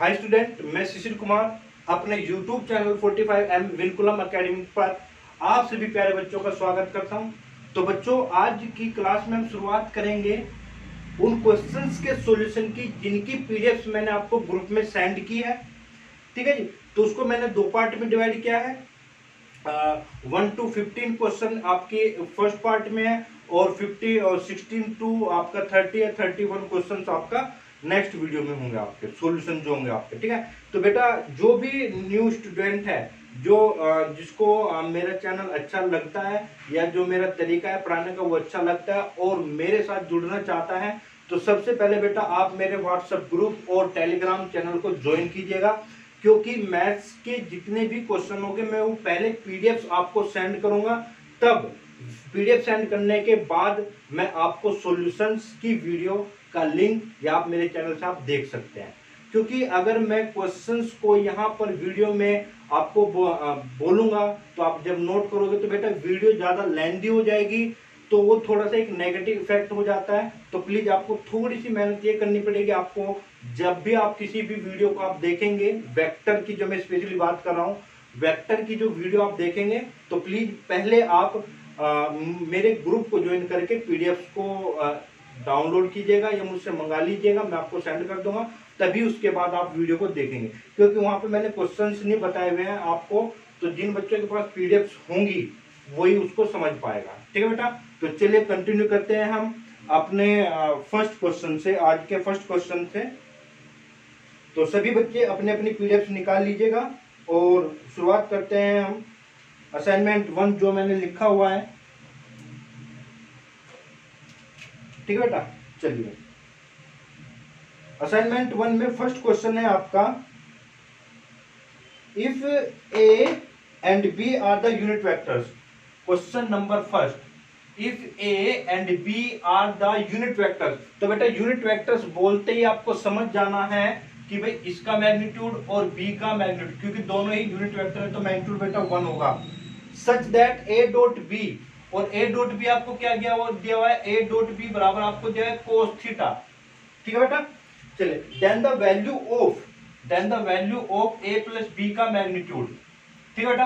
Hi student, मैं शिशिर कुमार अपने YouTube channel 45M vinculum academy पर आप सभी प्यारे बच्चों का स्वागत करता हूं। तो बच्चों, आज की क्लास में हम शुरुआत करेंगे उन क्वेश्चंस के सॉल्यूशन की जिनकी पीडीएफ मैंने आपको ग्रुप में सेंड की है। ठीक है जी। तो उसको मैंने दो पार्ट में डिवाइड किया है। 1 to 15 क्वेश्चन आपके फर्स्ट पार्ट में है और 50 और 16 टू आपका 30 या 31 क्वेश्चन आपका नेक्स्ट वीडियो में होंगे, आपके सॉल्यूशन जो होंगे आपके। ठीक है। तो बेटा, जो भी न्यू स्टूडेंट है, जो जिसको मेरा चैनल अच्छा लगता है या जो मेरा तरीका है पढ़ाने का वो अच्छा लगता है और मेरे साथ जुड़ना चाहता है, तो सबसे पहले बेटा आप मेरे व्हाट्सएप ग्रुप और टेलीग्राम चैनल को ज्वाइन कीजिएगा, क्योंकि मैथ्स के जितने भी क्वेश्चन होंगे मैं वो पहले पीडीएफ आपको सेंड करूंगा। तब पीडीएफ सेंड करने के बाद मैं आपको सॉल्यूशंस की वीडियो का लिंक या आप मेरे चैनल से आप देख सकते हैं। क्योंकि अगर मैं क्वेश्चंस को यहाँ पर वीडियो में आपको बोलूंगा तो आप जब नोट करोगे तो बेटा वीडियो ज़्यादा लेंथी हो जाएगी, तो वो थोड़ा सा एक नेगेटिव इफेक्ट हो जाता है। तो प्लीज़ आपको थोड़ी सी मेहनत ये करनी पड़ेगी। आपको जब भी आप किसी भी वीडियो को आप देखेंगे, वेक्टर की जो मैं स्पेशली बात कर रहा हूँ, वेक्टर की जो वीडियो आप देखेंगे, तो प्लीज़ पहले आप मेरे ग्रुप को ज्वाइन करके पीडीएफ को डाउनलोड कीजिएगा या मुझसे मंगा लीजिएगा, मैं आपको सेंड कर दूंगा। तभी उसके बाद आप वीडियो को देखेंगे, क्योंकि वहां पे मैंने क्वेश्चंस नहीं बताए हुए हैं आपको। तो जिन बच्चों के पास पीडीएफ होंगी वही उसको समझ पाएगा। ठीक है बेटा। तो चलिए कंटिन्यू करते हैं हम अपने फर्स्ट क्वेश्चन से, आज के फर्स्ट क्वेश्चन से। तो सभी बच्चे अपने अपनी पीडीएफ निकाल लीजिएगा और शुरुआत करते हैं हम असाइनमेंट 1 जो मैंने लिखा हुआ है। ठीक है बेटा, चलिए असाइनमेंट 1 में फर्स्ट क्वेश्चन है आपका, if A and B are the unit vectors. Question number first, if A and B are the unit vectors. तो बेटा यूनिट वेक्टर्स बोलते ही आपको समझ जाना है कि भाई इसका मैग्नीट्यूड और बी का मैग्नीट्यूड, क्योंकि दोनों ही यूनिट वेक्टर है तो मैग्नीट्यूड बेटा 1 होगा। Such that A dot B, और ए डॉट बी आपको क्या दिया हुआ है, ए डॉट बी बराबर आपको दिया है कोस थीटा। ठीक है बेटा, चलिए then the value of A plus B का मैग्नीट्यूड। ठीक है बेटा,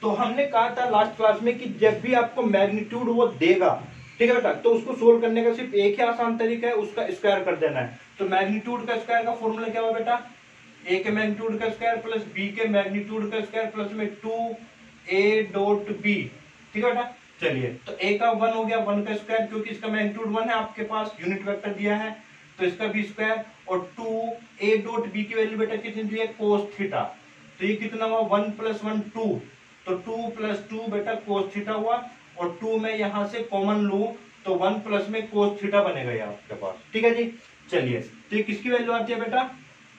तो हमने कहा था लास्ट क्लास में कि जब भी आपको मैग्नीट्यूड वो देगा, ठीक है बेटा, तो उसको सोल्व करने का सिर्फ एक ही आसान तरीका है, उसका स्क्वायर कर देना है। तो मैग्नीट्यूड का स्क्वायर का फॉर्मूला क्या हुआ बेटा, ए के मैग्नीट्यूड का स्क्वायर प्लस बी के मैग्नीट्यूड का स्क्वायर प्लस में 2a डॉट बी। ठीक है बेटा, चलिए तो a का 1 हो गया, 1 का स्क्वायर, क्योंकि इसका मैग्नीट्यूड 1 है, आपके पास यूनिट वेक्टर दिया है तो इसका भी स्क्वायर, और 2a डॉट बी की वैल्यू बेटा कितनी दी है, कोस थीटा। तो ये कितना हुआ, 1 + 1 2, तो 2 + 2 बेटा कोस थीटा हुआ, और 2 में यहां से कॉमन लूं तो 1 प्लस में कोस थीटा बनेगा ये आपके पास। ठीक है जी, चलिए तो ये किसकी वैल्यू आती है बेटा,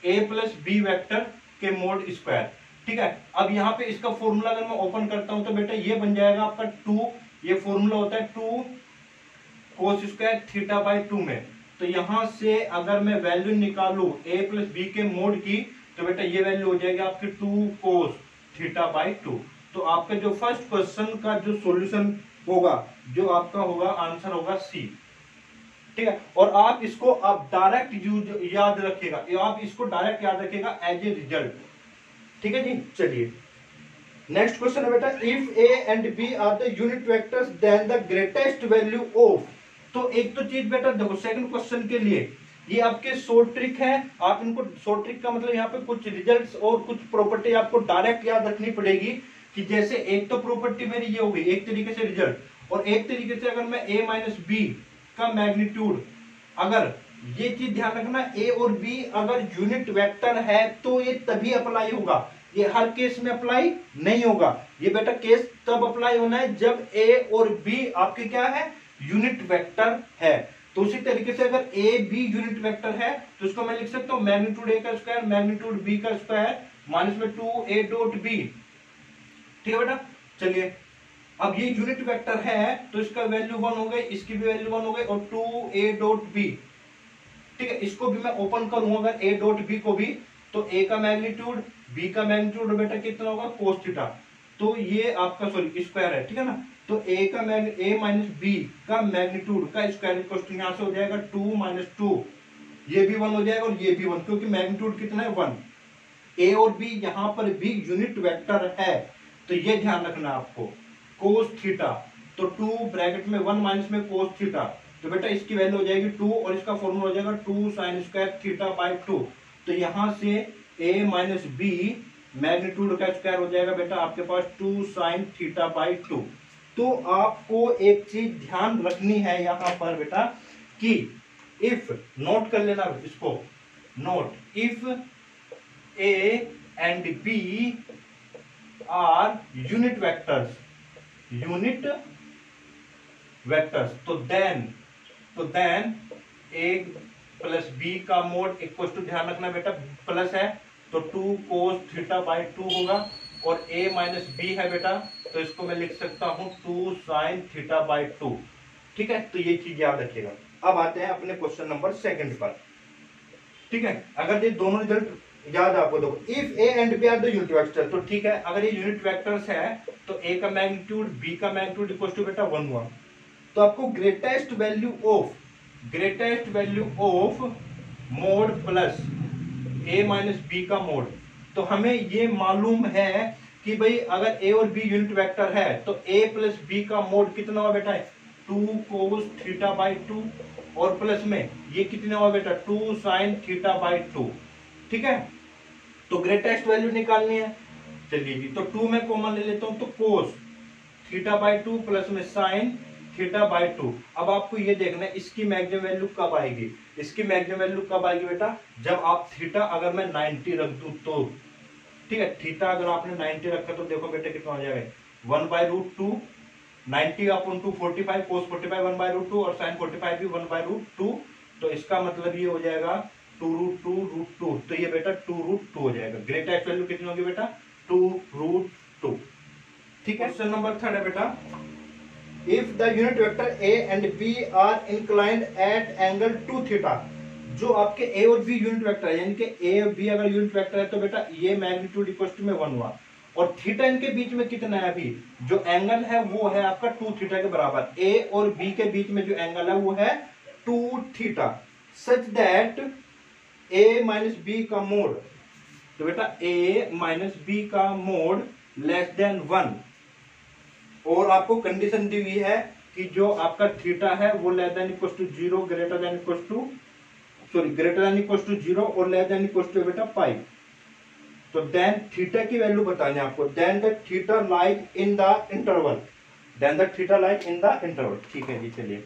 a प्लस बी वेक्टर के मोड स्क्वायर। ठीक है, अब यहाँ पे इसका फॉर्मूला अगर मैं ओपन करता हूं तो बेटा ये बन जाएगा आपका 2, ये फॉर्मूला होता है 2 कोस स्क्वायर थीटा बाई 2 में। तो यहां से अगर मैं वैल्यू निकालूं a प्लस बी के मोड की, तो बेटा ये वैल्यू हो जाएगी आपकी 2 कोस थीटा बाई 2। तो आपका जो फर्स्ट क्वेश्चन का जो सॉल्यूशन होगा, जो आपका होगा आंसर होगा सी। ठीक है, और आप इसको आप डायरेक्ट याद रखिएगा, आप इसको डायरेक्ट याद रखिएगा एज ए रिजल्ट। ठीक है जी, चलिए नेक्स्ट क्वेश्चन है बेटा, if A and B are the unit vectors then the greatest value of. तो एक तो चीज बेटा देखो, सेकंड क्वेश्चन के लिए ये आपके शॉर्ट ट्रिक है। आप इनको शॉर्ट ट्रिक का मतलब यहाँ पे कुछ रिजल्ट्स और कुछ प्रॉपर्टी आपको डायरेक्ट याद रखनी पड़ेगी, कि जैसे एक तो प्रॉपर्टी मेरी ये होगी एक तरीके से रिजल्ट, और एक तरीके से अगर मैं a माइनस बी का मैग्नीट्यूड, अगर ये चीज ध्यान रखना, a और b अगर यूनिट वेक्टर है तो ये तभी अप्लाई होगा, ये हर केस में अप्लाई नहीं होगा। ये बेटा केस तब अप्लाई होना है जब a और b आपके क्या है, यूनिट वेक्टर है। तो उसी तरीके से अगर a b यूनिट वेक्टर है तो इसको मैं लिख सकता हूं मैग्नीट्यूड a का स्क्वायर मैग्नीट्यूड b का स्क्वायर माइनस में 2a डॉट b। ठीक है बेटा, चलिए अब ये यूनिट वेक्टर है तो इसका वैल्यू 1 हो गई, इसकी भी वैल्यू 1 हो गई, और 2a डॉट b। ठीक है, इसको भी मैं ओपन करूंगा अगर a डॉट b को भी, तो a का मैग्नीट्यूड b का मैग्नीट्यूड बेटा कितना होगा, कोस थीटा। तो ये आपका सॉरी स्क्वायर है। ठीक है ना, तो a माइनस बी का मैग्नीट्यूड का स्क्वायर इक्वल से हो जाएगा 2 - 2, ये भी 1 हो जाएगा और ये भी 1, क्योंकि मैग्नीट्यूड कितना है 1। ए और बी यहाँ पर भी यूनिट वेक्टर है, तो ये ध्यान रखना आपको। कोस थीटा, तो 2 ब्रैकेट में 1 माइनस में कोस थीटा, तो बेटा इसकी वैल्यू हो जाएगी 2 और इसका फॉर्मूला हो जाएगा 2 साइन स्क्वायर थीटा बाई 2। तो यहां से a माइनस बी मैग्नीट्यूड का स्क्वायर हो जाएगा बेटा आपके पास 2 साइन थीटा बाई 2। तो आपको एक चीज ध्यान रखनी है यहां पर बेटा कि इफ, नोट कर लेना इसको, note, if a and b are unit vectors, unit vectors, तो देन a प्लस बी का मोड इक्वल टू, ध्यान रखना बेटा प्लस है तो 2 कोस थीटा बाई 2 होगा, और a माइनस बी है बेटा तो इसको मैं लिख सकता हूं 2 साइन थीटा बाई 2। ठीक है, तो ये चीज याद रखिएगा। अब आते हैं अपने क्वेश्चन नंबर 2 पर। ठीक है, अगर ये दोनों रिजल्ट याद आपको, देखो if a and b are the unit vector, तो ठीक है अगर ये यूनिट वेक्टर्स है तो a का मैग्नीट्यूड b का मैग्नीट्यूड इक्वल टू बेटा 1 हुआ। तो आपको greatest value of mode plus a minus B का मोड, तो हमें ये मालूम है कि भाई अगर a और b यूनिट वेक्टर है तो a प्लस b का मोड कितना हुआ बेटा, 2 कोस थीटा बाई 2, और प्लस में ये कितना हुआ बेटा 2 साइन थीटा बाई 2। ठीक है, तो ग्रेटेस्ट वैल्यू निकालनी है, चलिए जी, तो 2 में कॉमन ले लेता हूं, तो कोस थीटा बाई 2 प्लस में साइन थीटा बाई 2। अब आपको ये देखना है इसकी मैक्सिमम वैल्यू कब आएगी, इसकी मैक्सिमम वैल्यू कब आएगी बेटा, जब आप थीटा अगर मैं 90 रख दूं तो। ठीक है, थीटा अगर आपने 90 रखा तो देखो बेटा कितना हो जाएगा 1/√2, 90 अपॉन 2 45, कोस 45 1/√2 और साइन 45 भी 1/√2, तो इसका मतलब ये हो जाएगा 2√2√2, तो ये बेटा 2√2 हो जाएगा। ग्रेटेस्ट वैल्यू कितनी होगी बेटा 2√2। ठीक है, क्वेश्चन नंबर 3 है बेटा, if the unit vector a and b are inclined at angle 2 theta, जो आपके a और b यूनिट वेक्टर है, यानी कि a और b अगर यूनिट वेक्टर है तो बेटा ये मैग्नीट्यूड इक्वल टू में 1 हुआ, और थीटा इनके बीच में कितना है, अभी जो एंगल है वो है आपका 2 थीटा के बराबर। a और b के बीच में जो एंगल है वो है 2 theta, such that a minus b का मोड, तो बेटा a माइनस b का मोड लेस देन 1, और आपको कंडीशन दी हुई है कि जो आपका थीटा है वो less than equal to 0, greater than equal to 0 और लेस देन इक्वल टू बेटा पाई। तो देन थीटा की वैल्यू बतानी है आपको, then the theta lies in the interval, ठीक है जी, चलिए,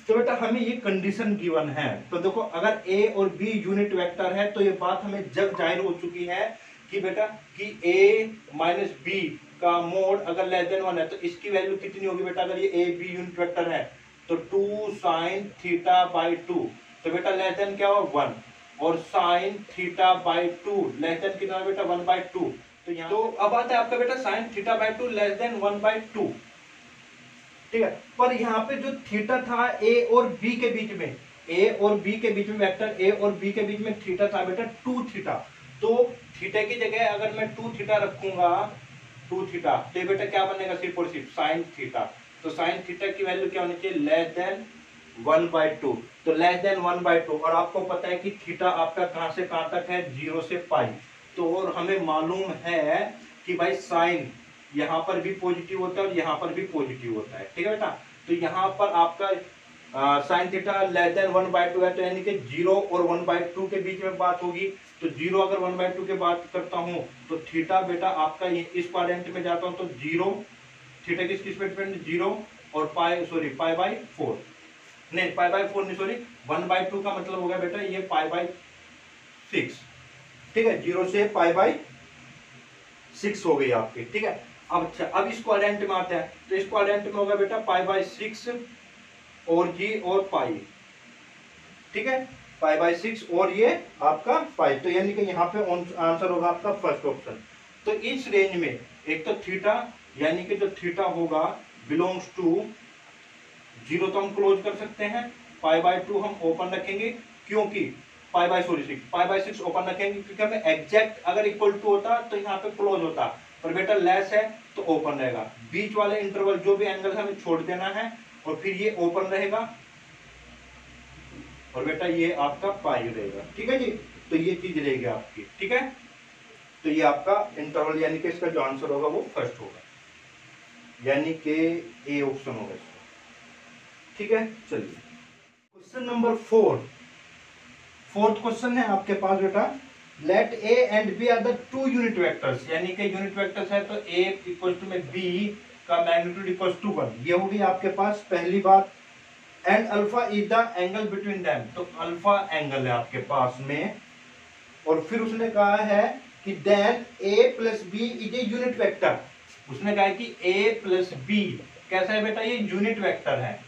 तो बेटा हमें ये कंडीशन गिवन है, तो देखो अगर a और b यूनिट वेक्टर है तो ये बात हमें जग जाहिर हो चुकी है कि बेटा कि a माइनस बी का मोड अगर लेस देन 1 है तो इसकी वैल्यू कितनी होगी बेटा, अगर ये ए बी यूनिट वेक्टर है तो 2 साइन थीटा बाई 2, तो बेटा लेस देन क्या होगा 1, और sign theta by 2 less than कितना है बेटा 1/2। तो यहाँ तो अब आता है आपका बेटा sign theta by 2 less than 1/2। ठीक है, पर यहाँ पे जो थीटा था ए और बी के बीच में, वेक्टर ए और बी के बीच में थीटा था बेटा 2 थीटा, तो थीटा की जगह अगर मैं 2 थीटा रखूंगा, 2 थीटा, तो ये बेटा क्या बनेगा सिर्फ और सिर्फ साइन थीटा, तो साइन थीटा की वैल्यू क्या होनी चाहिए लेस देन 1/2, तो लेस देन 1/2, और आपको पता है कि थीटा आपका कहां से कहां तक है 0 से पाई, तो और हमें मालूम है कि भाई साइन यहाँ पर भी पॉजिटिव होता है और यहाँ पर भी पॉजिटिव होता है। ठीक है बेटा, तो यहाँ पर आपका साइन थीटा लेस देन 1/2 है, तो यानी कि 0 और 1/2 के बीच में बात होगी, तो 0 अगर 1/2 के बात करता हूँ तो थीटा बेटा आपका इस क्वाड्रेंट में जाता हूँ तो 0, थीटा किस पे डिपेंड 0 और पाई/4 नहीं, पाई/4 नहीं, सॉरी 1/2 का मतलब हो गया बेटा ये पाई/6। ठीक है, 0 से पाई/6 हो गई आपकी। ठीक है, अब अच्छा, अब इस क्वाड्रेंट में आते हैं, तो इस क्वाड्रेंट में होगा बेटा पाई/6 और जी और पाई। ठीक है, पाई/6 और ये आपका पाई, तो यानी कि यहाँ पे आंसर होगा आपका फर्स्ट ऑप्शन। तो इस रेंज में एक तो थीटा, यानी कि जो थीटा होगा बिलोंग्स टू 0 तो हम क्लोज कर सकते हैं, पाई/2 हम ओपन रखेंगे, क्योंकि पाई/6 ओपन रखेंगे क्योंकि हमें एग्जैक्ट अगर इक्वल टू होता तो यहाँ पे क्लोज होता, पर बेटा लेस है तो ओपन रहेगा, बीच वाले इंटरवल जो भी एंगल हमें छोड़ देना है, और फिर ये ओपन रहेगा और बेटा ये आपका पाई रहेगा। ठीक है जी, तो ये चीज रहेगी आपकी। ठीक है, तो ये आपका इंटरवल यानी कि इसका जो आंसर होगा वो फर्स्ट होगा, यानी कि ए ऑप्शन होगा इसका। ठीक है, चलिए क्वेश्चन नंबर 4th क्वेश्चन है आपके पास बेटा, let a and B are the two unit vectors, यानी कि यूनिट वेक्टर्स है तो ए इक्वल टू में बी का मैग्नीट्यूड इक्वल टू 1, ये होगी आपके पास पहली बात। And alpha is the angle between them, तो अल्फा एंगल है आपके पास में। और फिर उसने कहा है कि then a plus b is a unit vector, उसने कहा है कि ए प्लस बी कैसा है बेटा, ये यूनिट वेक्टर है,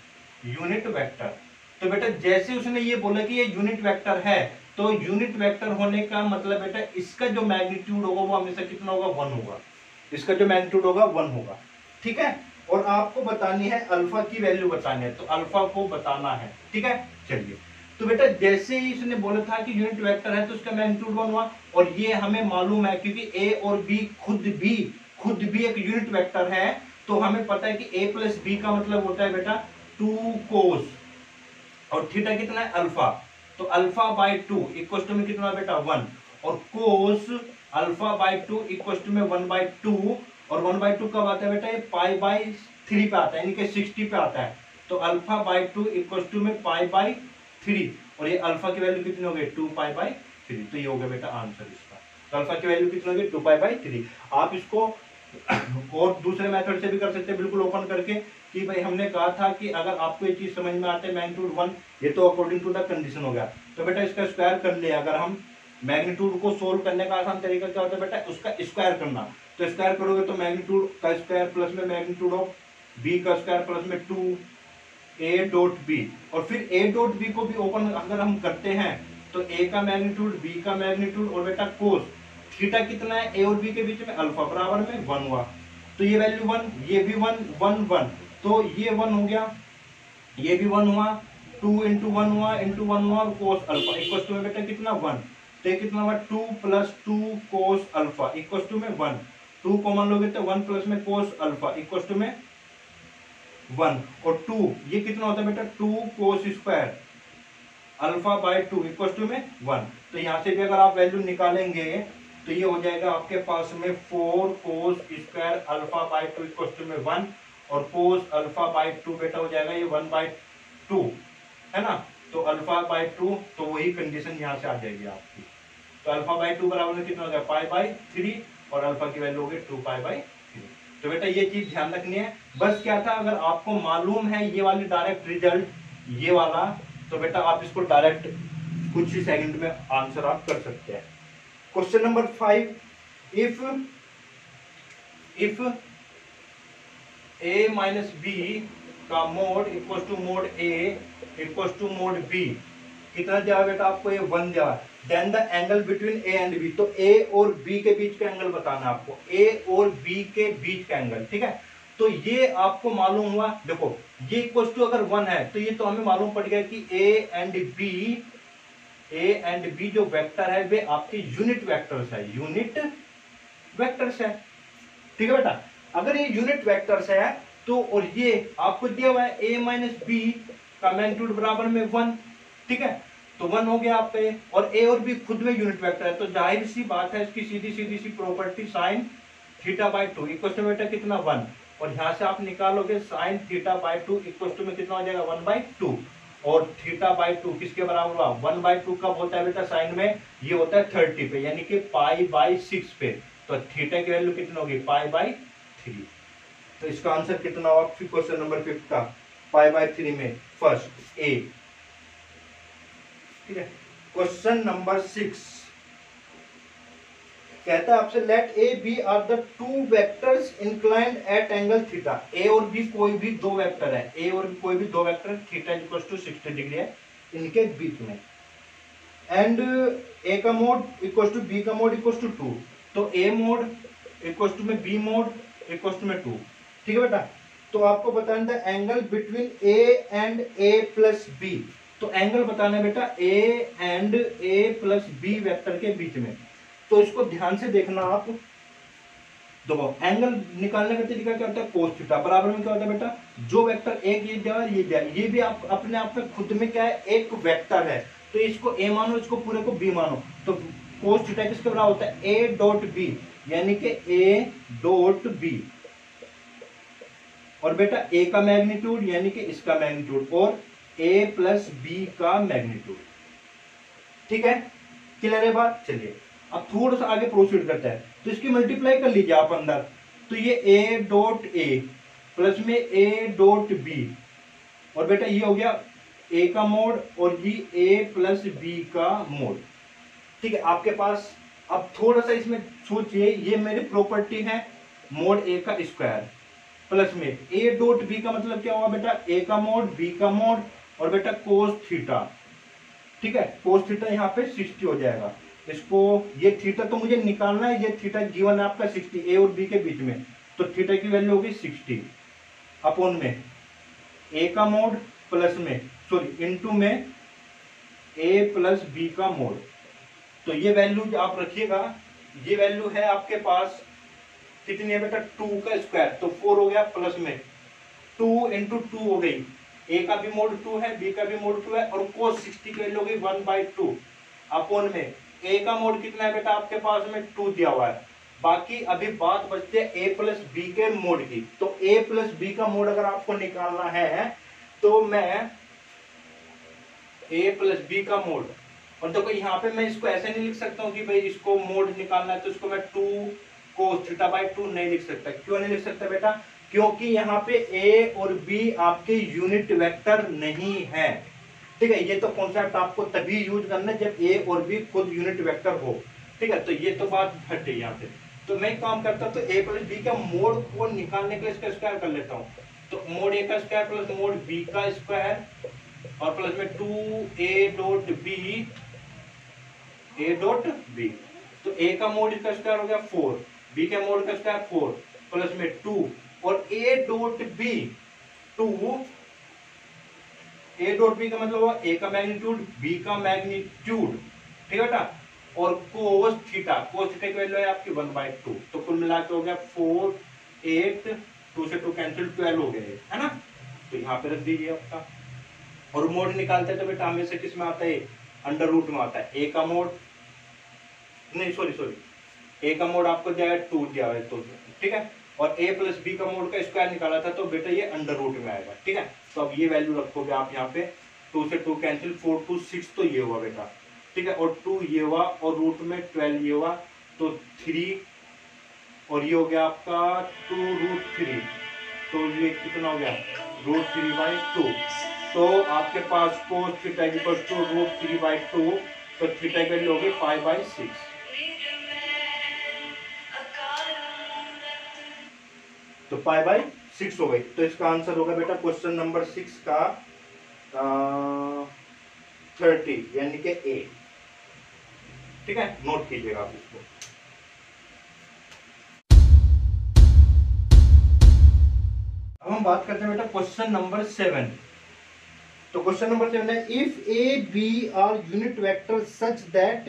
यूनिट वेक्टर। तो बेटा जैसे उसने ये बोला कि ये यूनिट वेक्टर है, तो यूनिट वेक्टर होने का मतलब बेटा इसका जो मैग्नीट्यूड होगा वो हमेशा कितना होगा, 1 होगा, इसका जो मैग्नीट्यूड होगा 1 होगा। ठीक है, और आपको बतानी है अल्फा की वैल्यू बतानी है, तो अल्फा को बताना है। ठीक है, चलिए तो बेटा जैसे ही इसने बोला था कि यूनिट वेक्टर है तो उसका मैग्नीट्यूड 1 हुआ, और ये हमें मालूम है क्योंकि ए और बी खुद भी एक यूनिट वेक्टर है, तो हमें पता है कि ए प्लस बी का मतलब होता है बेटा 2 कोस, और थीटा कितना है अल्फा, तो अल्फा बाई 2 इक्वल टू में कितना बेटा 1, और cos alpha by 2 equal to में 1/2, और 1/2 कब आता है बेटा, ये पाई बाई 3 पे आता है, यानी कि 60 पे आता है, तो अल्फा बाई 2 इक्वल टू में पाई बाई 3, और ये अल्फा की वैल्यू कितनी हो गई 2 पाई बाई 3, तो ये हो गया बेटा आंसर इसका। तो अल्फा की वैल्यू कितनी हो गई 2 पाई बाई 3। आप इसको और दूसरे मेथड से भी कर सकते हैं, बिल्कुल ओपन करके, कि भाई हमने कहा था कि अगर आपको ये चीज समझ में आते हैं मैग्नीट्यूड 1, ये तो अकॉर्डिंग टू द कंडीशन हो गया, तो बेटा इसका स्क्वायर कर लिया। अगर हम मैग्नीट्यूड को सोल्व करने का आसान तरीका क्या होता है बेटा, उसका स्क्वायर करना, तो स्क्वायर करोगे तो मैग्नीट्यूड का स्क्वायर प्लस में मैग्नीट्यूड ऑफ बी का स्क्वायर प्लस में 2 ए डॉट बी, और फिर ए डॉट बी को भी ओपन अगर हम करते हैं तो ए का मैग्नीट्यूड, बी का मैग्नीट्यूड, और बेटा कोस थीटा कितना है ए और बी के बीच में, अल्फा बराबर में 1 हुआ, तो ये वैल्यू 1, ये भी 1 1 1, तो ये 1 हो गया, ये भी 1 हुआ, 2 इंटू 1 हुआ, इंटू 1 हुआ, और कोस अल्फा इक्वल टू में बेटा कितना 1, तो ये कितना हुआ 2 plus 2 cos alpha equal to में 1, 2 कॉमन लोगे तो 1 प्लस में कोस अल्फा इक्वल टू में 1, और 2 ये कितना होता है बेटा 2 cos square alpha by 2 equal to में 1, तो यहाँ से भी अगर आप वैल्यू निकालेंगे तो ये हो जाएगा आपके पास में 4 cos square alpha by 2 equal to में 1, और कोस अल्फा बाय 2 बेटा हो जाएगा ये 1/2 है ना, तो अल्फा बाय 2, तो वही कंडीशन यहाँ से आ जाएगी आपकी, तो अल्फा बाय 2 बराबर में कितना हो गया पाई बाई 3, और अल्फा की वैल्यू होगी 2 पाई बाई 3। तो बेटा ये चीज ध्यान रखनी है। बस क्या था, अगर आपको मालूम है ये वाली डायरेक्ट रिजल्ट ये वाला, तो बेटा आप इसको डायरेक्ट कुछ ही सेकंड में आंसर आप कर सकते हैं। Question number 5, if a minus B का mode equal to mod a equal to mod b, कितना दिया बेटा आपको, ये 1 दिया। Then the angle between a and b, तो a और b के बीच का एंगल बताना है आपको, a और b के बीच का एंगल। ठीक है, तो ये आपको मालूम हुआ, देखो ये इक्वल टू अगर 1 है तो ये तो हमें मालूम पड़ गया कि a एंड b जो वेक्टर है वे आपके यूनिट वेक्टर्स है, यूनिट वेक्टर्स है। ठीक है बेटा, अगर ये यूनिट वेक्टर्स है तो, और ये आपको दिया हुआ है a माइनस बी का मैग्नीट्यूड बराबर में 1, ठीक है, तो 1 हो गया आपका, और a और b खुद में यूनिट वेक्टर है, तो जाहिर सी बात है इसकी सीधी सी property sine theta by 2 equal to बेटा कितना 1, और यहाँ से आप निकालोगे sine theta by 2 equal to में कितना हो जाएगा 1/2, और थीटा बाई 2 किसके बराबर हुआ 1/2 कब होता है बेटा साइन में, ये होता है 30 पे, यानी कि पाई बाई 6 पे, तो थीटा की वैल्यू कितनी होगी पाई बाई 3। तो इसका आंसर कितना होगा क्वेश्चन नंबर 5 का, पाई बाई 3 में फर्स्ट ए। ठीक है, क्वेश्चन नंबर 6 कहता है आपसे, let A B are the two vectors inclined at angle theta, A और बी कोई भी दो वेक्टर है, ए और कोई भी दो vector theta equal to 60 degree है इनके बीच में, एंड ए का मोड इक्वल टू बी का मोड इक्वल टू 2, तो ए मोड इक्वल टू में बी मोड इक्वल टू में 2। ठीक है बेटा, तो आपको बताना था angle between a and a plus b, तो एंगल बताना है बेटा a and a plus b vector के बीच में, तो इसको ध्यान से देखना आप। देखो एंगल निकालने का तरीका क्या होता है, कोस थीटा बराबर में क्या होता है बेटा, जो वेक्टर एक ये दिया ये दिया, ये भी आप अपने आप में खुद में क्या है एक वेक्टर है, तो इसको ए मानो, इसको पूरे को बी मानो, तो कोस थीटा किसके बराबर होता है, ए डॉट बी, यानी कि ए डॉट बी, और बेटा ए का मैग्नीट्यूड यानी कि इसका मैग्नीट्यूड, और ए प्लस बी का मैग्नीट्यूड। ठीक है, क्लियर है बात। चलिए अब थोड़ा सा आगे प्रोसीड करते हैं, तो इसकी मल्टीप्लाई कर लीजिए आप अंदर, तो ये ए डॉट ए प्लस में ए डॉट बी, और बेटा ये हो गया ए का मोड और ये ए प्लस बी का मोड। ठीक है, आपके पास अब थोड़ा सा इसमें सोचिए, ये मेरी प्रॉपर्टी है मोड ए का स्क्वायर प्लस में ए डॉट बी का मतलब क्या होगा बेटा, ए का मोड बी का मोड और बेटा कोस थीटा। ठीक है, कोस थीटा यहाँ पे 60 हो जाएगा। इसको ये थीटा तो मुझे निकालना है, ये थीटा गिवन है आपका 60 ए और बी के बीच में, तो थीटा की वैल्यू होगी 60 अपॉन में ए का मोड प्लस में सॉरी इनटू में ए प्लस बी का मोड। तो ये वैल्यू आप रखिएगा, ये वैल्यू है आपके पास कितनी है बेटा, 2 का स्क्वायर, तो 4 हो गया प्लस में 2 इंटू 2 हो गई, ए का भी मोड 2 है बी का भी मोड 2 है, और कोस 60 की वैल्यू हो गई 1/2 अपॉन में ए का मोड कितना है बेटा आपके पास में 2 दिया हुआ है। बाकी अभी बात बचती है ए प्लस बी के मोड की, तो ए प्लस बी का मोड अगर आपको निकालना है तो मैं ए प्लस बी का मोड, और देखो यहाँ पे मैं इसको ऐसे नहीं लिख सकता हूँ कि भाई इसको मोड निकालना है तो इसको मैं 2 कोस थीटा बाई 2 नहीं लिख सकता। क्यों नहीं लिख सकता बेटा, क्योंकि यहाँ पे ए और बी आपके यूनिट वेक्टर नहीं है। ठीक है, ये तो कॉन्सेप्ट आपको तभी यूज करना है जब ए और बी खुद यूनिट वेक्टर हो। ठीक है, तो ये तो बात हट गई यहाँ से। तो मैं काम करता हूँ, तो ए प्लस बी का मोड को निकालने के लिए इसका स्क्वायर कर लेता हूँ, तो मोड ए का स्क्वायर प्लस मोड बी का स्क्वायर और प्लस में 2 ए डॉट बी, तो ए का मोड इसका स्क्वायर हो गया 4, बी के मोड का स्क्वायर 4 प्लस में 2 और ए dot b 2, a dot b का मतलब हुआ ए का मैग्नीट्यूड बी का मैग्नीट्यूड। ठीक है बेटा, और कोस थीटा की वैल्यू है आपकी 1/2, तो कुल मिला के हो गया 4 8 2 से 2 कैंसिल 12 हो गए, है ना। तो यहाँ पे रख दीजिए आपका, और मोड निकालते हैं तो बेटा हमेशा किस में आता है, अंडर रूट में आता है। ए का मोड नहीं सॉरी ए का मोड आपको दिया है 2 दिया है, तो ठीक है, और ए प्लस बी का मोड का स्क्वायर निकाला था तो बेटा ये अंडर रूट में आएगा। ठीक है, तो अब ये वैल्यू रखोगे आप यहाँ पे, 2 से 2 कैंसिल 4 2 6, तो ये हुआ बेटा। ठीक है, और 2 ये हुआ और रूट में 12 ये हुआ, तो 3 और ये हो गया आपका 2√3, तो ये कितना हो गया √3/2। तो आपके पास कोस थीटा इक्वल टू √3/2, तो थीटा की वैल्यू हो गई 5/6। तो 5/6 हो गई, तो इसका आंसर होगा बेटा क्वेश्चन नंबर 6 का 30 यानी कि ए। ठीक है, नोट कीजिएगा आप इसको। अब हम बात करते हैं बेटा क्वेश्चन नंबर 7। तो क्वेश्चन नंबर 7 है, if a B are unit vector such that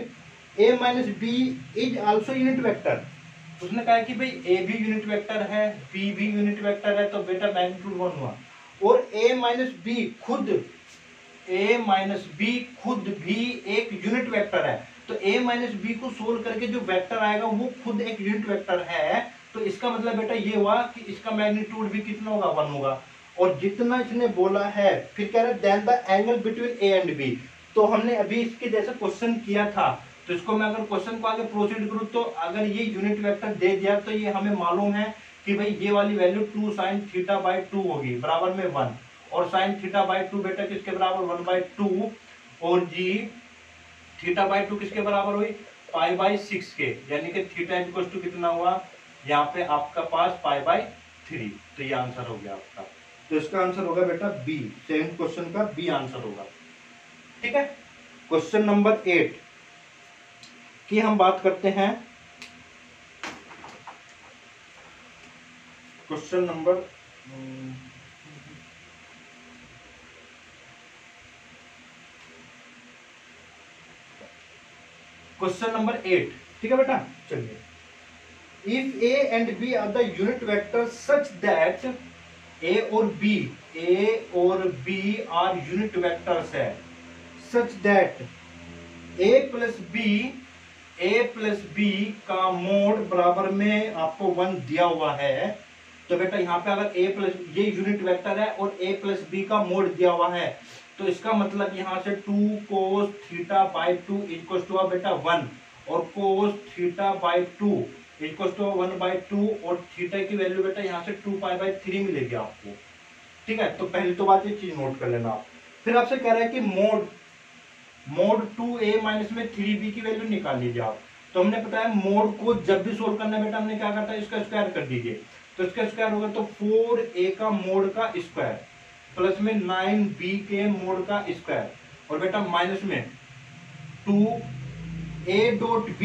a minus b is also unit vector. उसने कहा कि भाई ए भी यूनिट वेक्टर है बी भी यूनिट वेक्टर है, तो बेटा मैग्नीट्यूड 1 हुआ, और ए माइनस बी खुद भी एक यूनिट वेक्टर है, तो ए माइनस बी को सोल्व करके जो वेक्टर आएगा वो खुद एक यूनिट वेक्टर है। तो इसका मतलब बेटा ये हुआ कि इसका मैग्नीट्यूड भी कितना होगा, 1 होगा। और जितना इसने बोला है, फिर कह रहा है then the angle between a and B. तो हमने अभी इसके जैसा क्वेश्चन किया था, तो इसको मैं अगर क्वेश्चन को आगे प्रोसीड करूं, तो अगर ये यूनिट वेक्टर दे दिया तो ये हमें मालूम है कि भाई ये वाली वैल्यू 2 sin θ/2 होगी बराबर में 1, और sin θ/2 बेटा किसके बराबर 1/2, और जी θ/2 किसके बराबर हुई π/6 के, यानी कि थीटा इक्वल टू कितना हुआ यहाँ पे आपका पास π/3। तो ये आंसर हो गया आपका, तो इसका आंसर होगा बेटा बी, सेकंड क्वेश्चन का बी आंसर होगा। ठीक है, क्वेश्चन नंबर 8 की हम बात करते हैं। Question number question number 8। ठीक है बेटा, चलिए, if A and B are the unit vector such that A और बी आर यूनिट वेक्टर्स है, such that A plus B A plus B का मोड बराबर में आपको 1 दिया हुआ है, तो बेटा यहाँ पे अगर ए प्लस, ये यूनिट वेक्टर है और ए प्लस बी का मोड दिया हुआ है, तो इसका मतलब यहाँ से 2 cos theta by 2 equal to बेटा 1 और cos theta by 2 equal to 1/2 और थीटा की वैल्यू बेटा यहाँ से 2π/3 मिलेगी आपको। ठीक है, तो पहली तो बात ये चीज नोट कर लेना आप। फिर आपसे कह रहा है कि मोड 2a माइनस में 3b की वैल्यू निकाल लीजिए आप। तो हमने बताया मोड को जब भी सोल्व करना है बेटा हमने क्या करता है, इसका स्क्वायर कर दीजिए। तो इसका स्क्वायर होगा तो 4a का मोड का स्क्वायर प्लस में 9b के मोड का स्क्वायर और बेटा माइनस में 2a.b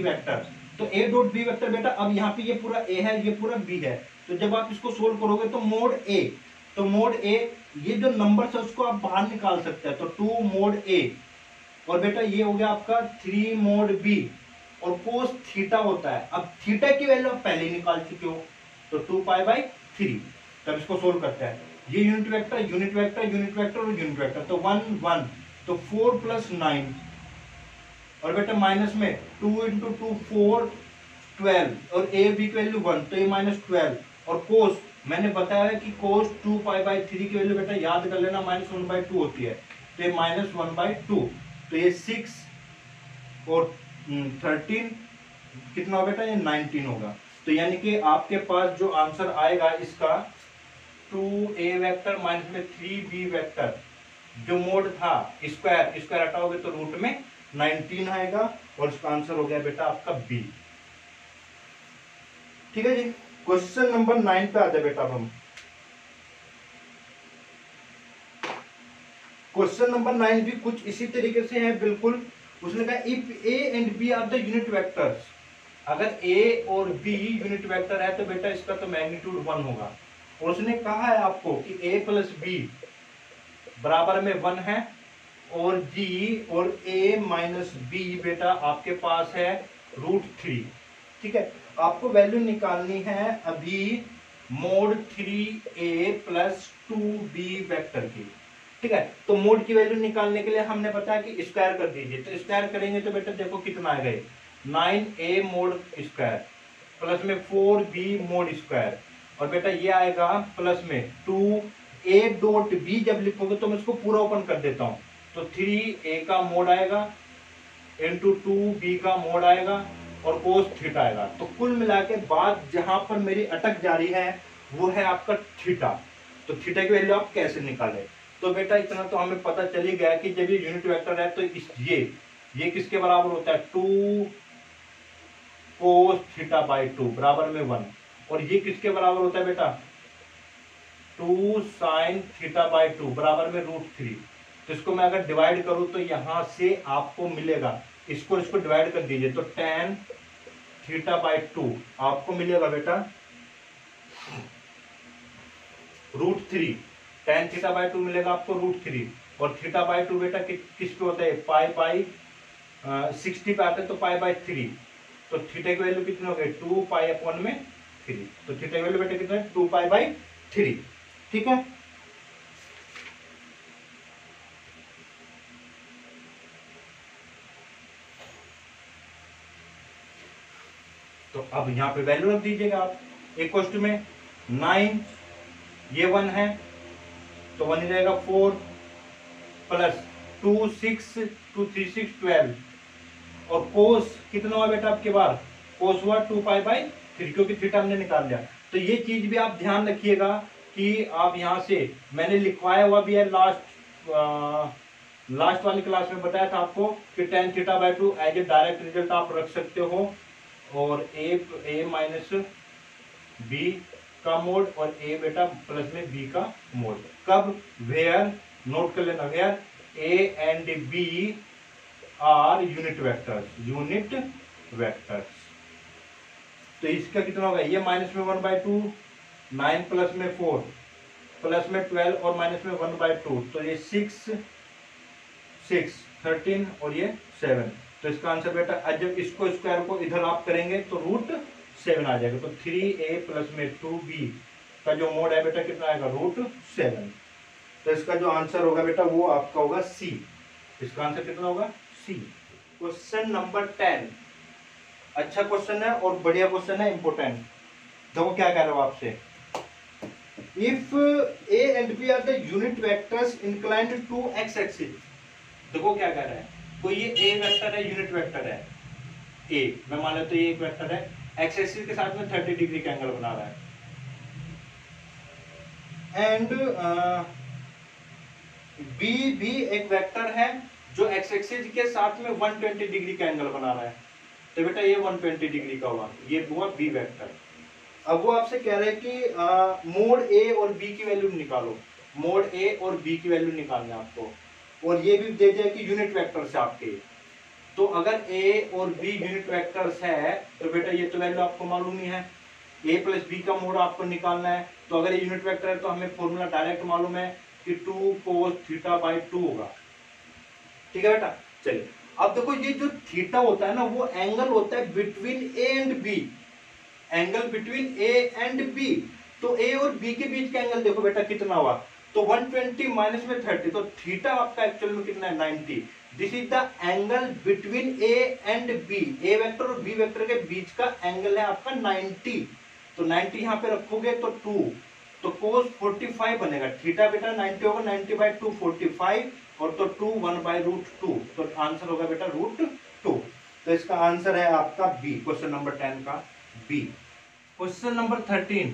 वेक्टर। तो a.b वेक्टर बेटा अब यहाँ पे ये पूरा a है, ये पूरा b है, तो जब आप इसको सोल्व करोगे तो मोड a, तो मोड a ये जो नंबर है उसको आप बाहर निकाल सकते हैं, तो 2 मोड a और बेटा ये हो गया आपका 3 मोड b और कोस थीटा होता है। अब थीटा की वैल्यू आप पहले ही निकाल चुके हो, तो 2π/3। तब इसको सोल्व करते हैं, ये unit vector unit vector unit vector और यूनिट वेक्टर, तो 1 1 तो 4 + 9 और बेटा माइनस में 2 × 2 4 12 और a b की वैल्यू 1 तो ये -12 और कोस मैंने बताया है कि कोस 2π/3 की वैल्यू बेटा याद कर लेना -1/2 होती है, तो ये -1/2 तो ये 6 और 13 कितना होगा बेटा, ये 19 होगा। तो यानी कि आपके पास जो आंसर आएगा इसका 2a वेक्टर माइनस में 3b वेक्टर जो मोड था स्क्वायर स्क्वायर हटाओगे तो रूट में 19 आएगा और इसका आंसर हो गया बेटा आपका बी। ठीक है जी, क्वेश्चन नंबर 9 पे आते बेटा। हम क्वेश्चन नंबर 9 भी कुछ इसी तरीके से है बिल्कुल। उसने कहा if A and B are the unit vectors, अगर ए और बी यूनिट वेक्टर है तो बेटा इसका तो मैग्नीट्यूड 1 होगा। और उसने कहा है आपको कि a प्लस बी बराबर में 1 है और g और a माइनस बी बेटा आपके पास है √3। ठीक है, आपको वैल्यू निकालनी है अभी mode 3a plus 2b vector की। ठीक है, तो मोड की वैल्यू निकालने के लिए हमने बताया कि स्क्वायर कर दीजिए, तो स्क्वायर करेंगे तो बेटा देखो कितना आ गए 9a मोड स्क्वायर प्लस में 4b मोड स्क्वायर और बेटा ये आएगा प्लस में 2a.b। जब लिखोगे तो मैं इसको पूरा ओपन कर देता हूं, तो 3a का मोड आएगा इंटू 2b का मोड आएगा और कोस थीटा आएगा। तो कुल मिला के बात जहां पर मेरी अटक जा रही है वो है आपका थीटा। तो थीटा की वैल्यू आप कैसे निकालें, तो बेटा इतना तो हमें पता चल ही गया कि जब ये यूनिट वेक्टर है तो ये किसके बराबर होता है 2 cos θ/2 बराबर में 1 और ये किसके बराबर होता है बेटा 2 sin θ/2 बराबर में √3। तो इसको मैं अगर डिवाइड करूं तो यहां से आपको मिलेगा, इसको डिवाइड कर दीजिए तो tan θ/2 आपको मिलेगा बेटा √3। tan θ/2 मिलेगा आपको √3 और θ/2 बेटा किस पे होता है π/60 पे आता है तो π/3। तो थीटा की वैल्यू कितनी हो गई 2π/3। तो थीटा की वैल्यू बेटा कितना है 2π/3। ठीक है, तो अब यहां पे वैल्यू रख दीजिएगा आप। एक क्वेश्चन में 9 ये 1 है तो 1 ही रहेगा 4 प्लस 2 6 2 3 6 12 और कोस कितना हुआ बेटा आपके बार कोस हुआ 2π/3 क्योंकि थीटा हमने निकाल लिया। तो ये चीज भी आप ध्यान रखिएगा कि आप यहां से मैंने लिखवाया हुआ भी है लास्ट वाली क्लास में बताया था आपको कि tan θ/2 as a direct result आप रख सकते हो और a माइनस बी का मोड और a बेटा प्लस में b का मोड। कब वेयर नोट कर लेना where a and b are unit vectors. तो इसका कितना होगा ये माइनस में 1/2 9 प्लस में 4 प्लस में 12 और माइनस में 1/2 तो ये 6 13 और ये 7। तो इसका आंसर बेटा जब इसको स्क्वायर को इधर आप करेंगे तो √7 आ जाएगा। तो 3a प्लस में 2b का जो मोड है बेटा कितना आएगा √7। तो इसका जो आंसर होगा बेटा वो आपका होगा सी। इसका आंसर कितना होगा सी। क्वेश्चन नंबर 10 अच्छा क्वेश्चन है और बढ़िया क्वेश्चन है, इंपोर्टेंट। देखो क्या कह रहा हूं आपसे, if A and B are the unit vectors inclined to x axis. देखो क्या कह रहा है, कोई ये ए वेक्टर है, यूनिट वेक्टर है ए, मैं मान लेता हूं ये एक वेक्टर है, एक्स एक्सिस के साथ में 30 डिग्री का एंगल बना रहा है, एंड बी भी एक वेक्टर है जो एक्स एक्सिस के साथ में 120 डिग्री का एंगल बना रहा है। तो बेटा ये 120 डिग्री का हुआ, ये हुआ बी वेक्टर। अब वो आपसे कह रहे हैं कि मोड ए और बी की वैल्यू निकालो, मोड ए और बी की वैल्यू निकालना है आपको, और ये भी दे दिया कि यूनिट वेक्टर्स है आपके। तो अगर ए और बी यूनिट वेक्टर्स है तो बेटा ये तो वैल्यू आपको मालूम ही है, ए प्लस बी का मोड आपको निकालना है। तो अगर ये यूनिट वेक्टर है तो हमें फॉर्मूला डायरेक्ट मालूम है कि 2 cos θ/2 होगा। ठीक है बेटा, चलिए अब देखो ये जो थीटा होता है ना, वो एंगल होता है between a and b, angle between a and B. तो ए और बी के बीच का एंगल देखो बेटा कितना हुआ, तो 120 माइनस में 30, तो थीटा आपका एक्चुअल में कितना है 90। This is the angle between a and b, a vector और बी वेक्टर के बीच का एंगल है आपका 90। तो 90 यहाँ पे रखोगे तो 2, तो cos 45 बनेगा, थीटा बेटा 90 होगा, 90/2 45, और तो 2 1/√2, तो आंसर होगा बेटा √2। तो इसका आंसर है आपका बी, क्वेश्चन नंबर 10 का बी। क्वेश्चन नंबर 13,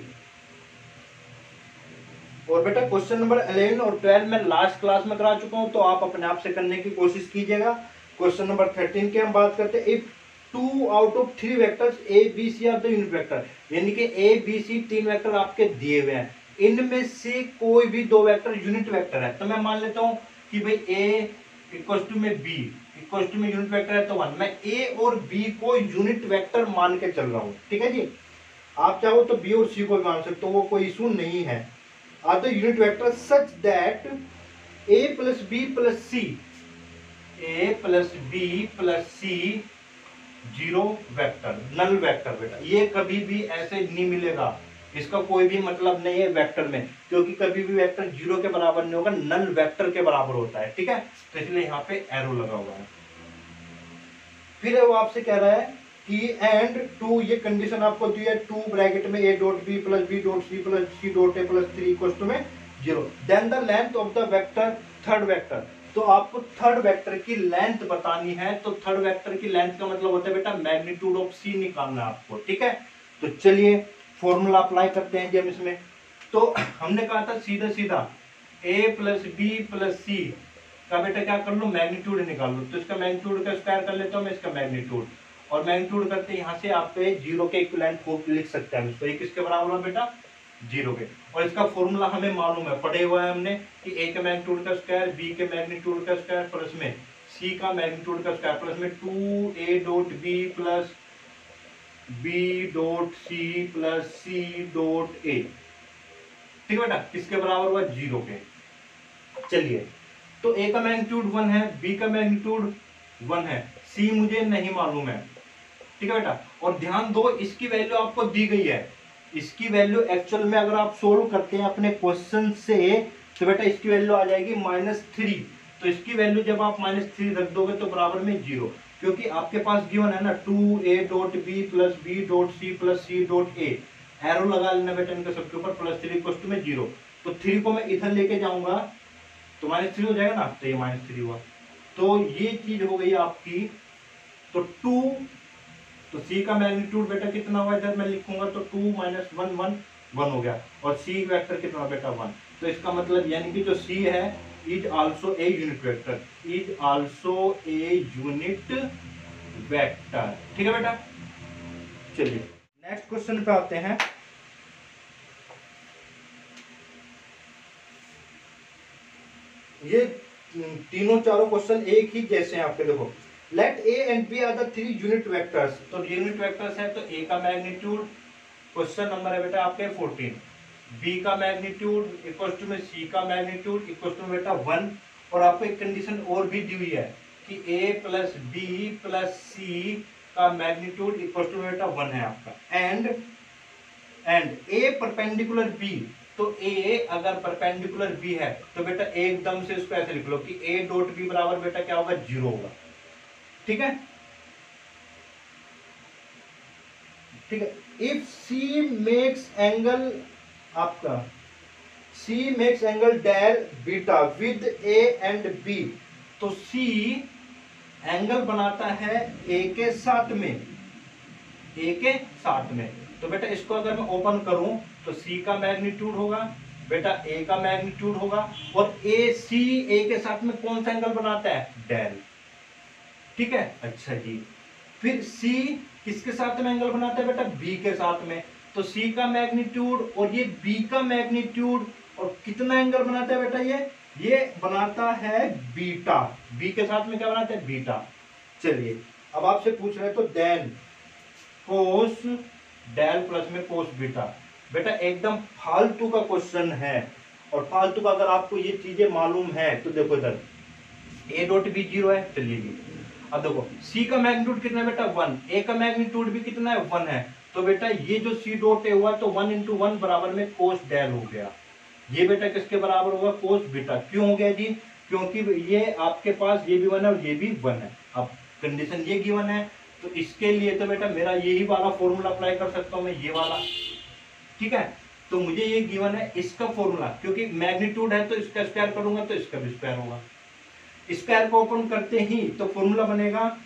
और बेटा क्वेश्चन नंबर 11 और 12 में लास्ट क्लास में करा चुका हूं, तो आप अपने आप से करने की कोशिश कीजिएगा। क्वेश्चन नंबर 13 की हम बात करते हैं, if 2 out of 3 vectors a b c are the unit vector, यानी कि ए बी सी 3 वेक्टर आपके दिए हुए हैं, इनमें से कोई भी 2 वेक्टर यूनिट वेक्टर है। तो मैं मान लेता हूं कि भाई ए इक्वल टू में बी इक्वल टू में यूनिट वेक्टर है, तो 1, मैं ए और बी को यूनिट वेक्टर मान के चल रहा हूं। ठीक है जी, आप चाहो तो बी और सी को मान सकते हो, वो कोई इशू नहीं है। Are the unit vector such that A plus b plus c, a plus b plus c zero vector, null vector. बेटा ये कभी भी ऐसे नहीं मिलेगा, इसका कोई भी मतलब नहीं है वेक्टर में, क्योंकि कभी भी वेक्टर जीरो के बराबर नहीं होगा, नल वेक्टर के बराबर होता है। ठीक है, तो इसलिए यहाँ पे एरो लगा हुआ है। फिर वो आपसे कह रहा है कि एंड 2, ये कंडीशन आपको दी है, 2 ब्रैकेट में a dot b plus b dot c plus c dot a plus 3 equal to में 0, then the length of the vector third vector. तो आपको थर्ड वेक्टर की लेंथ बतानी है, तो थर्ड वेक्टर की लेंथ का मतलब होता है बेटा मैग्नीट्यूड ऑफ c निकालना है आपको। ठीक है, तो चलिए फॉर्मूला अप्लाई करते हैं जी हम इसमें। तो हमने कहा था सीधा सीधा a प्लस बी प्लस सी का बेटा क्या कर लो, मैग्नीट्यूड निकाल लो। तो इसका मैग्नीट्यूड का स्क्वायर कर लेता हूँ मैं, इसका मैग्नीट्यूड, और मैग्नीट्यूड करते यहाँ से आप पे 0 के इक्विवेलेंट को लिख सकते हैं इसको, एक किसके बराबर है बेटा 0 के। और इसका फॉर्मूला हमें मालूम है, पढ़े हुआ है हमने कि a के मैग्नीट्यूड का स्क्वायर, b के मैग्नीट्यूड का स्क्वायर प्लस में c का मैग्नीट्यूड का स्क्वायर प्लस में 2a dot b plus b dot c plus c dot a। ठीक है बेटा, किसके बराबर हुआ 0 के। चलिए, तो a का मैग्नीट्यूड 1 है, b का मैग्नीट्यूड 1 है, c मुझे नहीं मालूम है। ठीक है बेटा, और ध्यान दो इसकी वैल्यू आपको दी गई है, इसकी वैल्यू एक्चुअल में अगर आप सोल्व करते हैं अपने क्वेश्चन से, तो बेटा इसकी वैल्यू आ जाएगी -3। तो इसकी वैल्यू जब आप -3 रख दोगे तो बराबर में 0, क्योंकि आपके पास गिवन है ना 2a dot b plus b dot c plus c dot a, arrow लगा लेना बेटा इनके सबके ऊपर, +3 इक्वल टू में 0। तो 3 को मैं इधर लेके जाऊंगा तो -3 हो जाएगा ना, तो ये -3 हुआ। तो ये चीज हो गई आपकी। तो 2, तो c का मैग्नीट्यूड बेटा कितना हुआ, इधर मैं लिखूंगा तो 2 - 1 1 हो गया, और c वेक्टर कितना बेटा 1। तो इसका मतलब यानी कि जो c है is also a unit vector, is also a unit vector. ठीक है बेटा, चलिए नेक्स्ट क्वेश्चन पे आते हैं। ये तीनों चारों क्वेश्चन एक ही जैसे हैं आपके। देखो, let a and b are the 3 unit vectors. तो यूनिट वेक्टर्स है तो a का मैग्नीट्यूड, क्वेश्चन नंबर है बेटा आपके 14, b का मैग्नीट्यूड इक्वल टू में c का मैग्नीट्यूड इक्वल टू बेटा 1, और आपको एक कंडीशन और भी दी हुई है कि a plus b plus c का मैग्नीट्यूड इक्वल टू बेटा 1 है आपका, एंड a परपेंडिकुलर b। तो a अगर परपेंडिकुलर b है तो बेटा एकदम से इसको ऐसे लिख लो कि a डॉट b बराबर बेटा क्या होगा 0 होगा। ठीक है, ठीक है। इफ सी मेक्स एंगल आपका C makes angle del beta with A and B, तो सी एंगल बनाता है ए के साथ में, ए के साथ में। तो बेटा इसको अगर मैं ओपन करूं तो सी का मैग्नीट्यूड होगा, बेटा ए का मैग्नीट्यूड होगा, और ए सी ए के साथ में कौन सा एंगल बनाता है, डेल, ठीक है। अच्छा जी, फिर सी किसके साथ में एंगल बनाता है बेटा, बी के साथ में। तो सी का मैग्नीट्यूड और ये बी का मैग्नीट्यूड और कितना एंगल बनाता है बेटा, ये बनाता है बीटा, बी के साथ में क्या बनाता है, बीटा। चलिए अब आपसे पूछ रहे तो देन कोस डेल प्लस में कोस बीटा, बेटा एकदम फालतू का क्वेश्चन है, और फालतू का अगर आपको ये चीजें मालूम है तो देखो इधर ए डॉट बी 0 है, चलिए जी। अब देखो सी का मैग्नीट्यूड कितना है बेटा 1, ए का मैग्नीट्यूड भी कितना है 1 है, तो बेटा ये जो सी डॉट ए हुआ तो 1 × 1 बराबर में कोस डेल हो गया। ये बेटा किसके बराबर होगा, कोस बीटा। क्यों हो गया जी, क्योंकि ये आपके पास ये भी 1 है और ये भी 1 है। अब कंडीशन ये गिवन है तो इसके लिए तो बेटा मेरा यही वाला फॉर्मूला अप्लाई कर सकता हूं मैं, ये वाला, ठीक है। तो मुझे ये गिवन है इसका फॉर्मूला, क्योंकि मैग्नीट्यूड है तो इसका स्क्वायर करूंगा तो इसका भी स्क्वायर होगा। स्क्वायर को ओपन करते ही तो फॉर्मूला बनेगा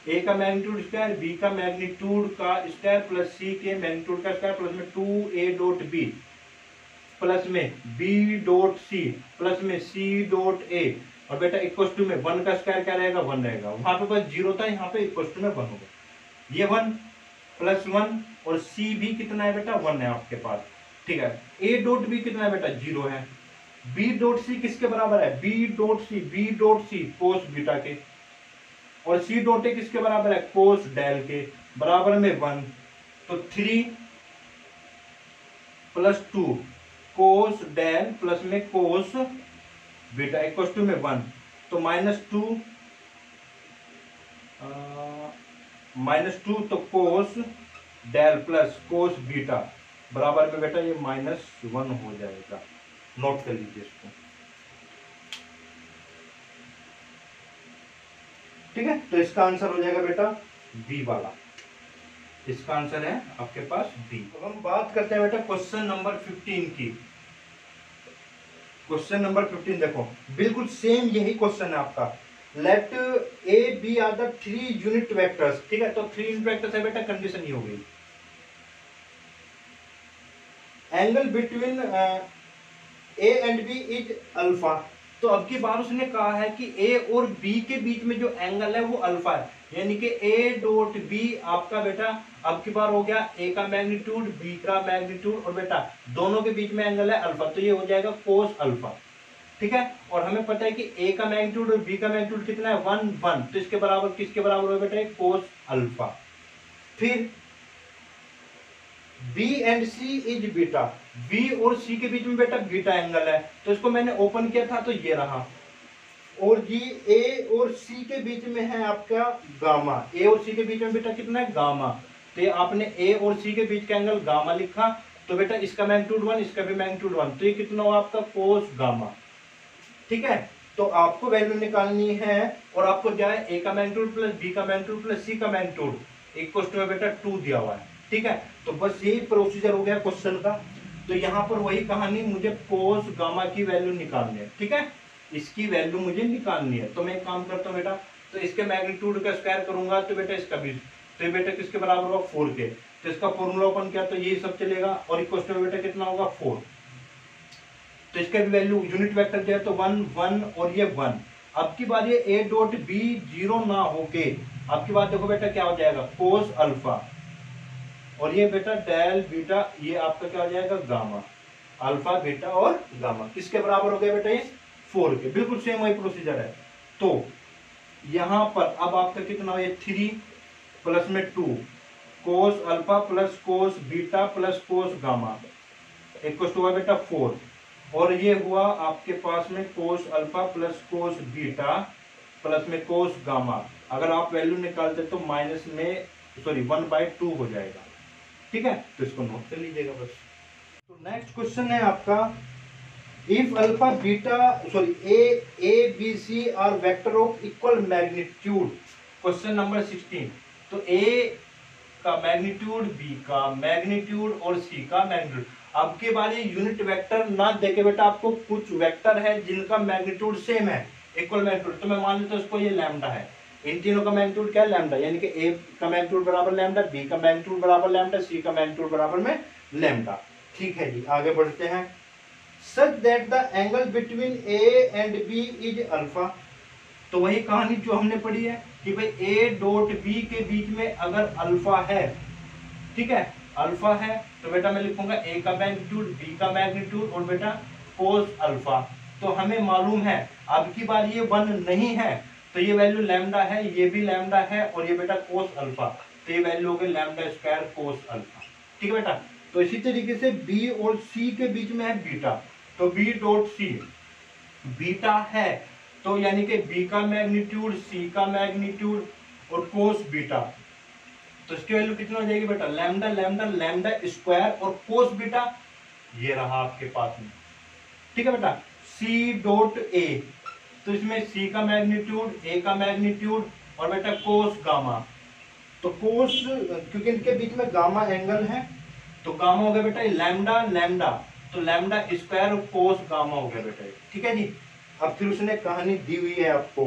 ए का मैग्नीट्यूड स्क्वायर, बी का मैग्नीट्यूड का स्क्वायर प्लस सी के मैग्नीट्यूड का स्क्वायर प्लस में 2a डॉट बी प्लस में b डॉट सी प्लस में c डॉट a, और बेटा इक्वल टू में 1 का स्क्वायर क्या रहेगा, 1 रहेगा। वहां पे बस 0 था, यहाँ पे इक्वल टू में 1 होगा। ये 1 प्लस 1 और c भी कितना है बेटा 1 है आपके पास, ठीक है। a डॉट b कितना है बेटा 0 है। b डॉट c किसके बराबर है, b dot c cos beta के, और c डॉट a किसके बराबर है, कोस डेल के, बराबर में 1। तो 3 प्लस 2 कोस डेल प्लस में कोस बीटा इक्वल टू में 1। तो -2 तो कोस डेल प्लस कोस बीटा बराबर में बेटा ये -1 हो जाएगा। नोट कर लीजिए इसको, ठीक है। तो इसका आंसर हो जाएगा बेटा बी वाला, इसका आंसर है आपके पास बी। अब हम बात करते हैं बेटा क्वेश्चन नंबर 15 की। क्वेश्चन नंबर 15 देखो बिल्कुल सेम यही क्वेश्चन है आपका। Let A B are the 3 unit vectors, ठीक है। तो 3 यूनिट वेक्टर्स है बेटा, कंडीशन ही हो गई। Angle between a and b is alpha. तो अब की बार उसने कहा है कि ए और बी के बीच में जो एंगल है वो अल्फा है, यानी कि ए डॉट बी आपका बेटा अब की बार हो गया ए का मैग्नीट्यूड, बी का मैग्नीट्यूड, और बेटा दोनों के बीच में एंगल है अल्फा, तो ये हो जाएगा कोस अल्फा, ठीक है। और हमें पता है कि ए का मैग्नीट्यूड और बी का मैग्नीट्यूड कितना है 1 1, तो इसके बराबर किसके बराबर हो बेटा कोस अल्फा। फिर B and C is beta, B और C के बीच में बेटा बीटा एंगल है, तो इसको मैंने ओपन किया था तो ये रहा। और जी A और C के बीच में है आपका गामा, A और C के बीच में बेटा कितना है गामा, तो ये आपने A और C के बीच का एंगल गामा लिखा, तो बेटा इसका मैग्नीट्यूड 1 इसका भी मैग्नीट्यूड 1, तो ये कितना हुआ आपका कोस गामा, ठीक है। तो आपको वैल्यू निकालनी है और आपको क्या है A का मैग्नीट्यूड प्लस B का मैग्नीट्यूड प्लस C का मैग्नीट्यूड इक्वल टू बेटा 2 दिया हुआ है, ठीक है। तो बस यही प्रोसीजर हो गया क्वेश्चन का। तो यहाँ पर वही कहानी, मुझे कोस गामा की वैल्यू निकालनी है, ठीक है, इसकी वैल्यू मुझे निकालनी है। तो मैं एक काम करता हूँ बेटा, तो इसके मैग्नीट्यूड का स्क्वायर करूंगा तो बेटा इसका भी, तो ये बेटा किसके बराबर होगा 4 के, तो इसका फॉर्मूला ओपन किया तो ये सब चलेगा, और इक्वल टू बेटा कितना होगा 4। तो इसका भी वैल्यू यूनिट वेक्टर जो है तो 1 1 और ये 1। अब की बात ये ए डॉट बी 0 ना होके, अब की बात देखो बेटा क्या हो जाएगा कोस अल्फा, और ये बेटा डेल बीटा, ये आपका क्या हो जाएगा गामा, अल्फा बीटा और गामा किसके बराबर हो गया बेटा ये 4 के, बिल्कुल सेम वही प्रोसीजर है। तो यहां पर अब आपका कितना हो, ये 3 प्लस में 2 cos alpha plus cos beta plus cos gamma equal to बेटा 4, और ये हुआ आपके पास में cos alpha plus cos beta plus में कोस गामा। अगर आप वैल्यू निकालते तो माइनस में 1/2 हो जाएगा, ठीक है। तो इसको नोट कर लीजिएगा बस। तो नेक्स्ट क्वेश्चन है आपका, if alpha beta a b c are vector of equal magnitude, question number 16, तो ए का मैग्नीट्यूड, बी का मैग्नीट्यूड और सी का मैग्नीट्यूड। अब की बार ये यूनिट वेक्टर ना देके बेटा आपको कुछ वेक्टर है जिनका मैग्नीट्यूड सेम है, इक्वल मैग्नीट्यूड, तो मैं मान लेता हूँ इसको ये लैम्डा है। इन तीनों का मैग्नीट्यूड क्या है? लैम्डा, यानी कि ए का मैग्नीट्यूड बराबर लैम्डा, बी का मैग्नीट्यूड बराबर लैम्डा, सी का मैग्नीट्यूड बराबर में लैम्डा। ठीक है जी, आगे बढ़ते हैं। Such that the angle between a and b is alpha. तो वही कहानी जो हमने पढ़ी है कि भाई ए डॉट बी के बीच में अगर अल्फा है, ठीक है, अल्फा है, तो बेटा मैं लिखूंगा ए का मैग्नीट्यूड, बी का मैग्नीट्यूड और बेटा कोस अल्फा। तो हमें मालूम है अब की बार ये 1 नहीं है, तो ये वैल्यू लैम्डा है, ये भी लैम्डा है और ये बेटा कोस अल्फा, तो ये वैल्यू हो गई लैम्डा स्क्वायर कोस अल्फा। ठीक है बेटा। तो इसी तरीके से बी और सी के बीच में है बीटा, तो बी डॉट सी बीटा है, तो यानी कि बी का मैग्नीट्यूड, सी का मैग्नीट्यूड और कोस बीटा, तो इसकी वैल्यू कितना हो जाएगी बेटा? लैम्डा लैम्डा लैम्डा स्क्वायर और कोस बीटा, ये रहा आपके पास में। ठीक है बेटा। सी डॉट ए, तो इसमें सी का मैग्नीट्यूड, ए का मैग्नीट्यूड और बेटा कोस गामा, तो कोस क्योंकि इनके बीच में गामा एंगल है, तो गामा हो गया बेटा लैम्डा लैम्डा, तो लैम्डा स्क्वायर और कोस गामा हो गया बेटा। ठीक है जी। अब फिर उसने कहानी दी हुई है आपको,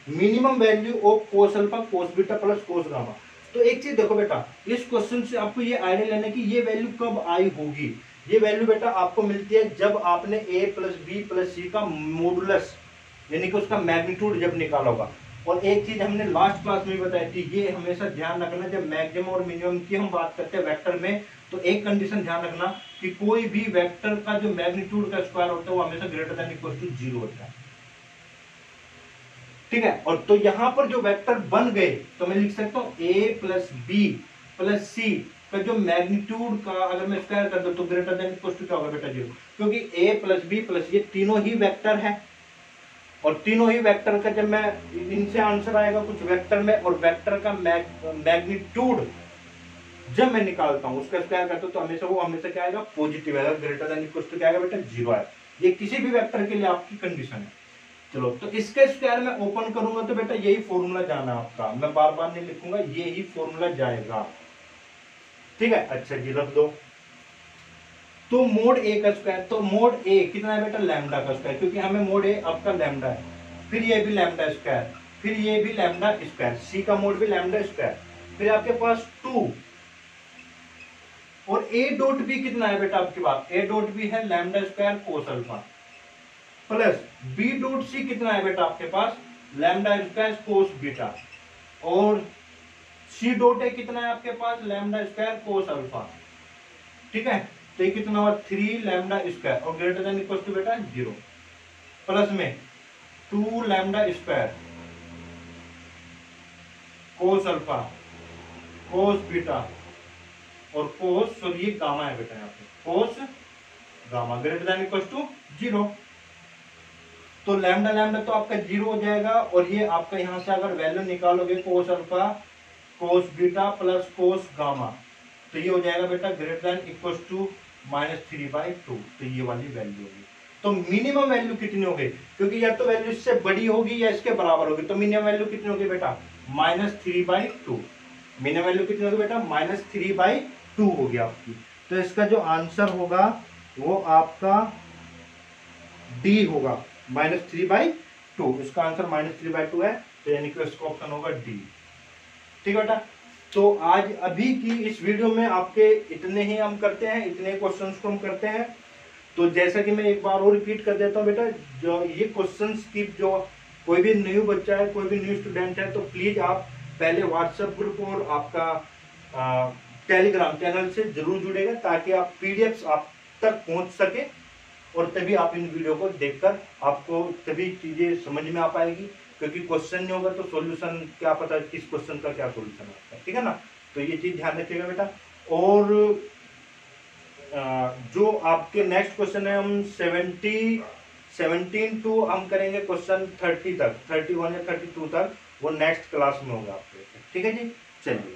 minimum value of cos alpha cos beta plus cos gamma. तो एक चीज देखो बेटा, इस क्वेश्चन से आपको ये आइडिया लेना कि ये वैल्यू कब आई होगी। ये वैल्यू बेटा आपको मिलती है जब आपने ए प्लस बी प्लस सी का मॉडुलस यानी कि उसका मैग्नीट्यूड जब निकाला होगा। और एक चीज हमने लास्ट क्लास में बताई थी, ये हमेशा ध्यान रखना जब मैक्सिमम और मिनिमम की हम बात करते हैं वेक्टर में, तो एक कंडीशन ध्यान रखना कि कोई भी वेक्टर का जो मैग्नीट्यूड का स्क्वायर होता है वो हमेशा ग्रेटर देन इक्वल टू 0 होता है। ठीक है। और तो यहां पर जो वेक्टर बन गए तो मैं लिख सकता हूं a प्लस बी प्लस सी का जो मैग्नीट्यूड का अगर मैं स्क्वायर कर दूं तो ग्रेटर देन इक्वल टू क्या होगा बेटा? 0, क्योंकि a प्लस बी प्लस ये तीनों ही वेक्टर है, और तीनों ही वेक्टर का जब मैं इनसे आंसर आएगा कुछ वेक्टर में, और वेक्टर का मैग्नीट्यूड जब मैं निकालता हूं उसका स्क्वायर करता हूं तो हमेशा वो हमेशा क्या आएगा? पॉजिटिव आएगा, ग्रेटर देन इक्वल टू क्या आएगा बेटा? 0 है। ये किसी भी वेक्टर के लिए आपकी कंडीशन है। चलो, तो इसके स्क्वायर में ओपन करूंगा तो बेटा यही फॉर्मूला जाना आपका, मैं बार बार नहीं लिखूंगा, ये ही फॉर्मूला जाएगा। ठीक है। अच्छा जी, रख दो। तो मोड ए का स्क्वायर, तो मोड ए कितना है बेटा? लैम्डा का स्क्वायर, क्योंकि हमें मोड ए आपका लैम्डा है, फिर ये भी लैम्डा स्क्वायर, फिर ये भी लैम्डा स्क्वायर, सी का मोड भी लैम्डा स्क्वायर, फिर आपके पास 2 और ए डॉट बी कितना है बेटा आपके पास? ए डॉट बी है lambda square cos alpha, plus B dot C कितना है बेटा आपके पास? लैम्डा स्क्वायर कोस बीटा, और सी डॉट ए कितना है आपके पास? Lambda square cos alpha. ठीक है। तो ये कितना हुआ? 3 लैम्डा स्क्वायर और ग्रेटर देन इक्वल टू बेटा 0, प्लस में 2 lambda square cos alpha cos beta और कोस, सॉरी ये गामा है बेटा यहाँ पे, cos gamma greater than equal to 0। तो लैम्डा लैम्डा तो आपका 0 हो जाएगा, और ये आपका यहां से अगर वैल्यू निकालोगे कोस alpha cos beta plus cos gamma, तो ये हो जाएगा बेटा ग्रेटर देन इक्वल टू -3/2, तो ये वाली वैल्यू होगी। तो मिनिमम वैल्यू कितनी होगी? क्योंकि या तो वैल्यू इससे बड़ी होगी या इसके बराबर होगी, तो मिनिमम वैल्यू कितनी होगी बेटा? -3/2। मिनिमम वैल्यू कितनी होगी बेटा? -3/2 होगी आपकी। तो इसका जो आंसर होगा वो आपका डी होगा, -3/2। इसका आंसर -3/2 है, तो यानी कि इसका ऑप्शन होगा डी। ठीक है बेटा। तो आज अभी की इस वीडियो में आपके इतने ही हम करते हैं, इतने क्वेश्चंस को हम करते हैं। तो जैसा कि मैं एक बार और रिपीट कर देता हूँ बेटा, जो ये क्वेश्चंस की जो कोई भी न्यू बच्चा है, कोई भी न्यू स्टूडेंट है, तो प्लीज आप पहले व्हाट्सएप ग्रुप और आपका टेलीग्राम चैनल से जरूर जुड़ेगा, ताकि आप पीडीएफ आप तक पहुंच सके, और तभी आप इन वीडियो को देखकर आपको तभी चीजें समझ में आ पाएगी। क्योंकि क्वेश्चन नहीं होगा तो सॉल्यूशन क्या पता किस क्वेश्चन का क्या सॉल्यूशन होता है। ठीक है ना। तो ये चीज ध्यान रखिएगा बेटा। और जो आपके नेक्स्ट क्वेश्चन है, हम 17 टू हम करेंगे क्वेश्चन 30 तक, 31 या 32 तक, वो नेक्स्ट क्लास में होगा आपके। ठीक है जी, चलिए।